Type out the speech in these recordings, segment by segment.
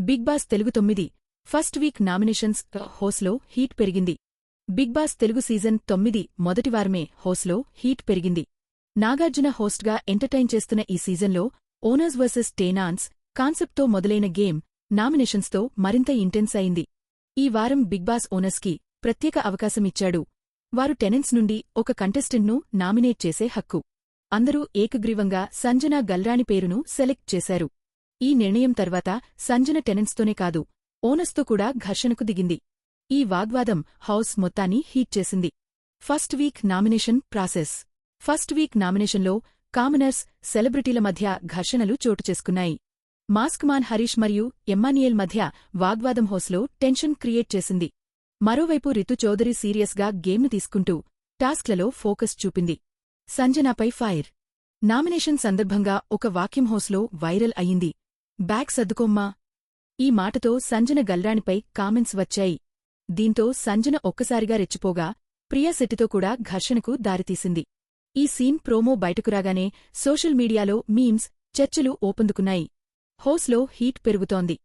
Big boss Telugu 9 first week nominations హోస్లో heat పెరిగింది. Big boss Telugu season 9 మొదటివారమే హోస్లో హీట్ పెరిగింది. నాగార్జున హోస్ట్గా ఎంటర్టైన్ చేస్తున్న ఈ సీజన్లో ఓనర్స్ వర్సెస్ టేనాన్స్ కాన్సెప్ట్తో మొదలైన గేమ్ నామినేషన్స్తో మరింత ఇంటెన్స్ అయింది. ఈ వారం బిగ్ బాస్ ఓనర్స్కి ప్రత్యేక అవకాశమిచ్చాడు. వారు టెనెంట్స్ నుండి ఒక కంటెస్టెంట్ను నామినేట్ చేసే హక్కు. అందరూ ఏకగ్రీవంగా సంజన గల్రాణి పేరును సెలెక్ట్ చేశారు. ఈ నిర్ణయం తర్వాత సంజన టెనెంట్స్తోనే కాదు, ఓనర్స్తో కూడా ఘర్షణకు దిగింది. ఈ వాగ్వాదం హౌస్ మొత్తాన్ని హీట్ చేసింది. First week nomination process. First week నామినేషన్లో కామనర్స్, సెలబ్రిటీల మధ్య ఘర్షణలు చోటుచేసుకున్నాయి. మాస్క్ మాన్ హరీష్ మరియు ఎమ్మానియేల్ మధ్య వాగ్వాదం హౌస్లో టెన్షన్ క్రియేట్ చేసింది. మరోవైపు రితు చౌదరి సీరియస్గా గేమ్ను తీసుకుంటూ టాస్క్లలో ఫోకస్ చూపింది. సంజనాపై ఫైర్. నామినేషన్ సందర్భంగా ఒక వాక్యం హౌస్లో వైరల్ అయింది. బ్యాగ్ సర్దుకోమ్మా. ఈ మాటతో సంజన గల్రాణిపై కామెంట్స్ వచ్చాయి. దీంతో సంజన ఒక్కసారిగా రెచ్చిపోగా ప్రియా శెట్టితో కూడా ఘర్షణకు దారితీసింది. ఈ సీన్ ప్రోమో బయటకు రాగానే సోషల్ మీడియాలో మీమ్స్, చర్చలు ఓపందుకున్నాయి. హౌస్లో హీట్ పెరుగుతోంది.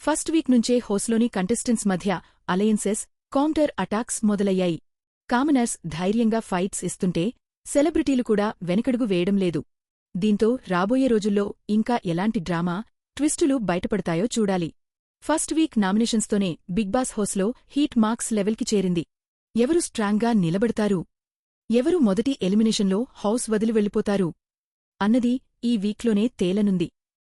ఫస్ట్ వీక్ నుంచే హౌస్లోని కంటెస్టెంట్స్ మధ్య అలయన్సెస్, కౌంటర్ అటాక్స్ మొదలయ్యాయి. కామనర్స్ ధైర్యంగా ఫైట్స్ ఇస్తుంటే సెలబ్రిటీలు కూడా వెనకడుగు వేయడం లేదు. దీంతో రాబోయే రోజుల్లో ఇంకా ఎలాంటి డ్రామా, ట్విస్టులు బయటపడతాయో చూడాలి. ఫస్ట్ వీక్ నామినేషన్స్తోనే బిగ్ బాస్ హౌస్లో హీట్ మార్క్స్ లెవెల్కి చేరింది. ఎవరు స్ట్రాంగ్గా నిలబడతారు, ఎవరు మొదటి ఎలిమినేషన్లో హౌస్ వదిలి వెళ్ళిపోతారు అన్నది ఈ వీక్లోనే తేలనుంది.